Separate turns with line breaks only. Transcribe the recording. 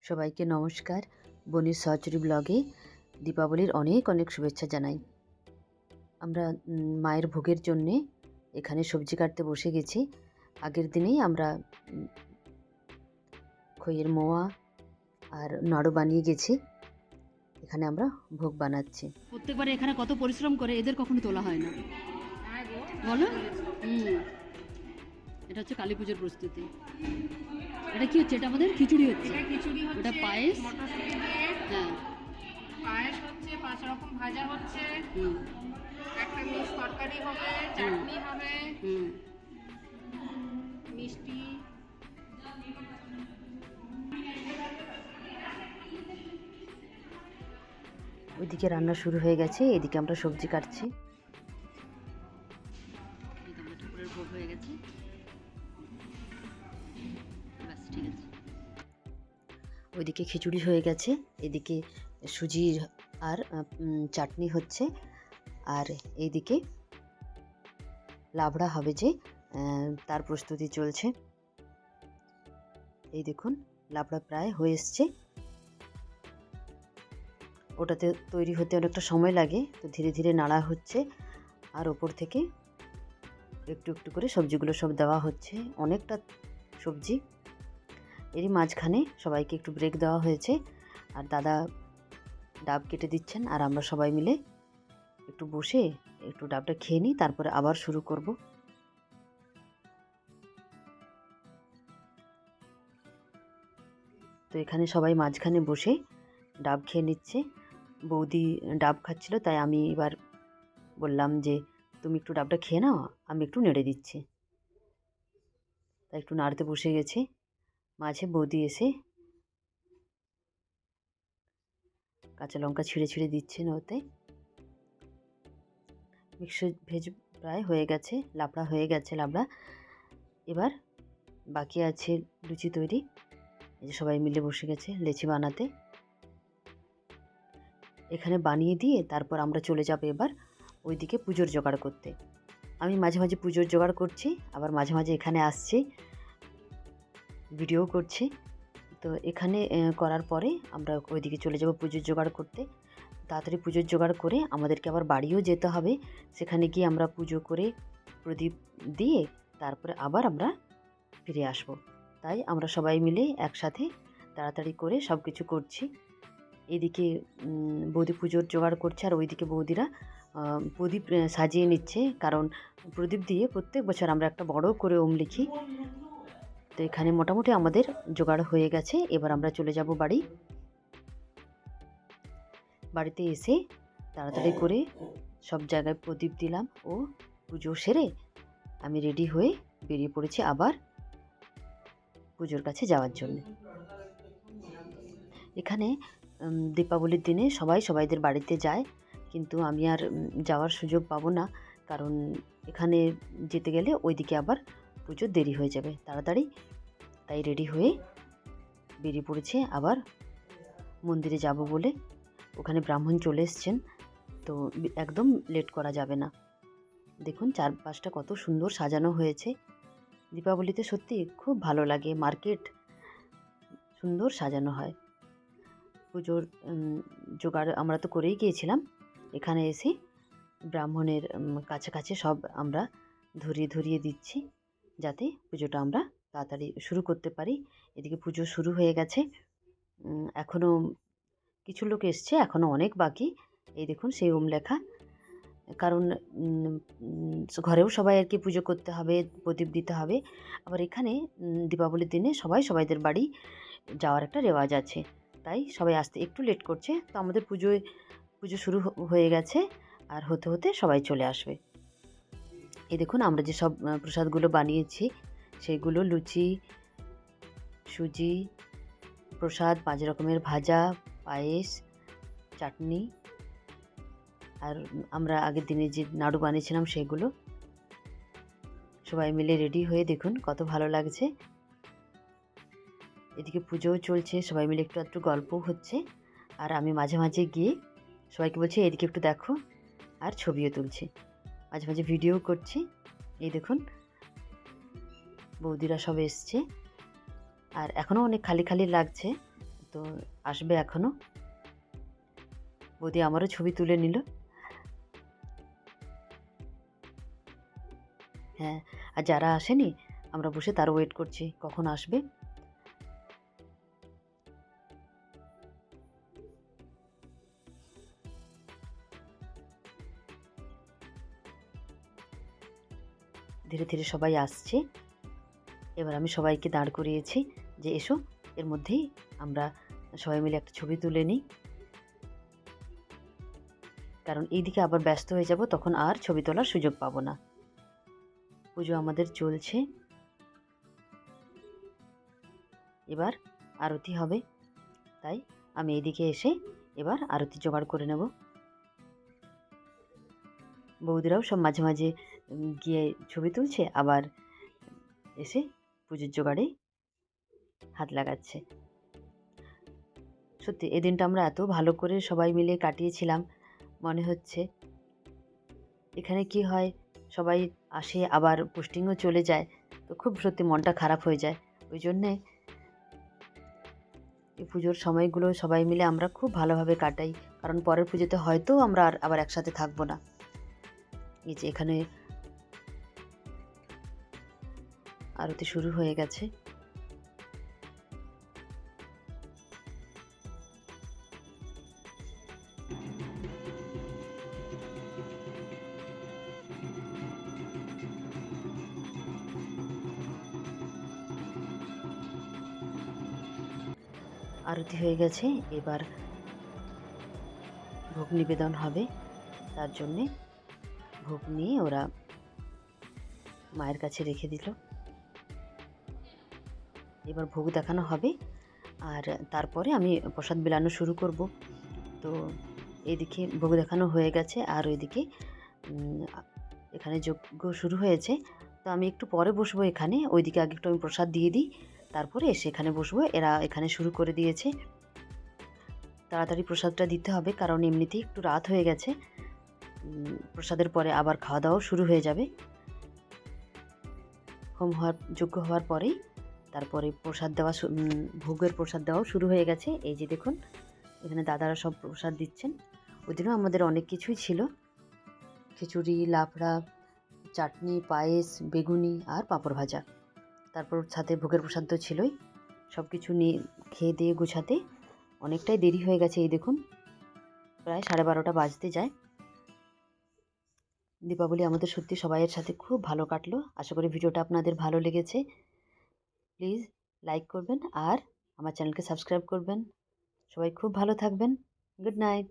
সবাইকে নমস্কার। বনির সহচরী ব্লগে দীপাবলির অনেক অনেক শুভেচ্ছা জানাই। আমরা মায়ের ভোগের জন্যে এখানে সবজি কাটতে বসে গেছি। আগের দিনেই আমরা খইয়ের মোয়া আর নাড়ু বানিয়ে গেছি। এখানে আমরা ভোগ বানাচ্ছি।
প্রত্যেকবারে এখানে কত পরিশ্রম করে, এদের কখনো তোলা হয় না বলো। এটা হচ্ছে কালী পুজোর প্রস্তুতি। এটা কি হচ্ছে? এটা আমাদের খিচুড়ি হচ্ছে।
এটা খিচুড়ি হচ্ছে,
ওটা পায়েস,
মটরশুঁটি দিয়ে
হ্যাঁ
পায়েস হচ্ছে, 5 রকম ভাজা হচ্ছে, একটা মিক্স তরকারি হবে, চাটনি হবে, মিষ্টি।
ওইদিকে রান্না শুরু হয়ে গেছে, এদিকে আমরা সবজি কাটছি।
ঠাকুরের ভোগ হয়ে গেছে, ব্যাস ঠিক আছে।
ওইদিকে খিচুড়ি হয়ে গেছে, এদিকে সুজির আর চাটনি হচ্ছে, আর এইদিকে লাবড়া হবে যে তার প্রস্তুতি চলছে। এই দেখুন লাবড়া প্রায় হয়ে এসছে। ওটাতে তৈরি হতে অনেকটা সময় লাগে, তো ধীরে ধীরে নাড়া হচ্ছে আর ওপর থেকে একটু একটু করে সবজিগুলো সব দেওয়া হচ্ছে। অনেকটা সবজি, এরই মাঝখানে সবাইকে একটু ব্রেক দেওয়া হয়েছে আর দাদা ডাব কেটে দিচ্ছেন আর আমরা সবাই মিলে একটু বসে একটু ডাবটা খেয়ে নিই, তারপরে আবার শুরু করব। তো এখানে সবাই মাঝখানে বসে ডাব খেয়ে নিচ্ছে। বৌদি ডাব খাচ্ছিল, তাই আমি এবার বললাম যে তুমি একটু ডাবটা খেয়ে নাও, আমি একটু নেড়ে দিচ্ছি। তাই একটু নাড়তে বসে গেছি। মাঝে বৌদি এসে কাঁচা লঙ্কা ছিঁড়ে ছিঁড়ে দিচ্ছেন ওতে। মিক্স ভেজ প্রায় হয়ে গেছে, লাবড়া হয়ে গেছে লাবড়া। এবার বাকি আছে লুচি তৈরি। এই যে সবাই মিলে বসে গেছে লেচি বানাতে। এখানে বানিয়ে দিয়ে তারপর আমরা চলে যাব এবার ওইদিকে পুজোর জোগাড় করতে। আমি মাঝে মাঝে পুজোর জোগাড় করছি, আবার মাঝে মাঝে এখানে আসছি, ভিডিও করছি। তো এখানে করার পরে আমরা ওইদিকে চলে যাব পুজোর জোগাড় করতে। তাড়াতাড়ি পুজোর জোগাড় করে আমাদেরকে আবার বাড়িও যেতে হবে। সেখানে গিয়ে আমরা পুজো করে প্রদীপ দিয়ে তারপরে আবার আমরা ফিরে আসব। তাই আমরা সবাই মিলে একসাথে তাড়াতাড়ি করে সব কিছু করছি। এদিকে বৌদি পুজোর জোগাড় করছে আর ওইদিকে বৌদিরা প্রদীপ সাজিয়ে নিচ্ছে, কারণ প্রদীপ দিয়ে প্রত্যেক বছর আমরা একটা বড় করে ওম লিখি। তো এখানে মোটামুটি আমাদের জোগাড় হয়ে গেছে। এবার আমরা চলে যাব বাড়ি। বাড়িতে এসে তাড়াতাড়ি করে সব জায়গায় প্রদীপ দিলাম ও পুজো সেরে আমি রেডি হয়ে বেরিয়ে পড়েছি আবার পুজোর কাছে যাওয়ার জন্য। এখানে দীপাবলির দিনে সবাই সবাইদের বাড়িতে যায়, কিন্তু আমি আর যাওয়ার সুযোগ পাবো না, কারণ এখানে যেতে গেলে ওইদিকে আবার পুজোর দেরি হয়ে যাবে তাড়াতাড়ি। তাই রেডি হয়ে বেরিয়ে পড়েছে আবার মন্দিরে যাব বলে। ওখানে ব্রাহ্মণ চলে এসছেন, তো একদম লেট করা যাবে না। দেখুন চারপাশটা কত সুন্দর সাজানো হয়েছে। দীপাবলিতে সত্যি খুব ভালো লাগে, মার্কেট সুন্দর সাজানো হয়। পুজোর জোগাড় আমরা তো করেই গিয়েছিলাম। এখানে এসে ব্রাহ্মণের কাছে কাছে সব আমরা ধরিয়ে ধরিয়ে দিচ্ছি, যাতে পুজোটা আমরা তাড়াতাড়ি শুরু করতে পারি। এদিকে পুজো শুরু হয়ে গেছে, এখনও কিছু লোক এসছে, এখনও অনেক বাকি। এই দেখুন সেই ওম লেখা, কারণ ঘরেও সবাই আর কি পুজো করতে হবে, প্রদীপ দিতে হবে। আবার এখানে দীপাবলির দিনে সবাই সবাইদের বাড়ি যাওয়ার একটা রেওয়াজ আছে, তাই সবাই আসতে একটু লেট করছে। তো আমাদের পুজো শুরু হয়ে গেছে আর হতে হতে সবাই চলে আসবে। এই দেখুন আমরা যে সব প্রসাদগুলো বানিয়েছি সেগুলো লুচি, সুজি প্রসাদ, 5 রকমের ভাজা, পায়েস, চাটনি, আর আমরা আগের দিনে যে নাড়ু বানিয়েছিলাম সেগুলো। সবাই মিলে রেডি হয়ে দেখুন কত ভালো লাগছে। এদিকে পুজোও চলছে, সবাই মিলে একটু একটু গল্পও হচ্ছে, আর আমি মাঝে মাঝে গিয়ে সবাইকে বলছি এদিকে একটু দেখো, আর ছবিও তুলছি, মাঝে মাঝে ভিডিও করছি। এই দেখুন বৌদিরা সব এসছে, আর এখনও অনেক খালি খালি লাগছে। তো তো আসবে এখনও। বৌদি আমারও ছবি তুলে নিল। হ্যাঁ, আর যারা আসেনি আমরা বসে তার ওয়েট করছি কখন আসবে। ধীরে ধীরে সবাই আসছে। এবার আমি সবাইকে দাঁড় করিয়েছি যে এসো, এর মধ্যেই আমরা সবাই মিলে একটা ছবি তুলে নিই, কারণ এইদিকে আবার ব্যস্ত হয়ে যাব, তখন আর ছবি তোলার সুযোগ পাবো না। পুজো আমাদের চলছে, এবার আরতি হবে, তাই আমি এইদিকে এসে এবার আরতি জোগাড় করে নেব। বৌদিরাও সব মাঝে মাঝে গিয়ে ছবি তুলছে, আবার এসে পুজোর জোগাড়ে হাত লাগাচ্ছে। সত্যি এই দিনটা আমরা এত ভালো করে সবাই মিলে কাটিয়েছিলাম। মনে হচ্ছে এখানে কি হয়, সবাই আসে আবার পোস্টিংও চলে যায়, তো খুব সত্যি মনটা খারাপ হয়ে যায়। ওই জন্যে এই পুজোর সময়গুলো সবাই মিলে আমরা খুব ভালোভাবে কাটাই, কারণ পরের পুজোতে হয়তো আমরা আবার একসাথে থাকবো না। এই যে এখানে আরতি শুরু হয়ে গেছে। আরতি হয়ে গেছে, এবার ভোগ নিবেদন হবে। তার জন্যে ভোগ নিয়ে ওরা মায়ের কাছে রেখে দিল। এবার ভোগ দেখানো হবে, আর তারপরে আমি প্রসাদ বিলানো শুরু করব। তো এইদিকে ভোগ দেখানো হয়ে গেছে, আর ওইদিকে এখানে যজ্ঞ শুরু হয়েছে। তো আমি একটু পরে বসবো এখানে, ওইদিকে আগে একটু আমি প্রসাদ দিয়ে দিই, তারপরে এসে এখানে বসবো। এরা এখানে শুরু করে দিয়েছে। তাড়াতাড়ি প্রসাদটা দিতে হবে, কারণ এমনিতেই একটু রাত হয়ে গেছে। প্রসাদের পরে আবার খাওয়া দাওয়াও শুরু হয়ে যাবে। যজ্ঞ হওয়ার পরেই তারপরে প্রসাদ দেওয়া ভোগের প্রসাদ দেওয়াও শুরু হয়ে গেছে। এই যে দেখুন, এখানে দাদারা সব প্রসাদ দিচ্ছেন। ওই দিনও আমাদের অনেক কিছুই ছিল, খিচুড়ি, লাবড়া, চাটনি, পায়েস, বেগুনি আর পাঁপড় ভাজা। তারপর সাথে ভোগের প্রসাদ তো ছিলই। সব কিছু নিয়ে খেয়ে দিয়ে গুছাতে অনেকটাই দেরি হয়ে গেছে। এই দেখুন, প্রায় 12:30 বাজতে যায়। দীপাবলি আমাদের সত্যি সবাইয়ের সাথে খুব ভালো কাটলো। আশা করি ভিডিওটা আপনাদের ভালো লেগেছে। প্লিজ লাইক করবেন আর আমার চ্যানেলকে সাবস্ক্রাইব করবেন। সবাই খুব ভালো থাকবেন। Good night.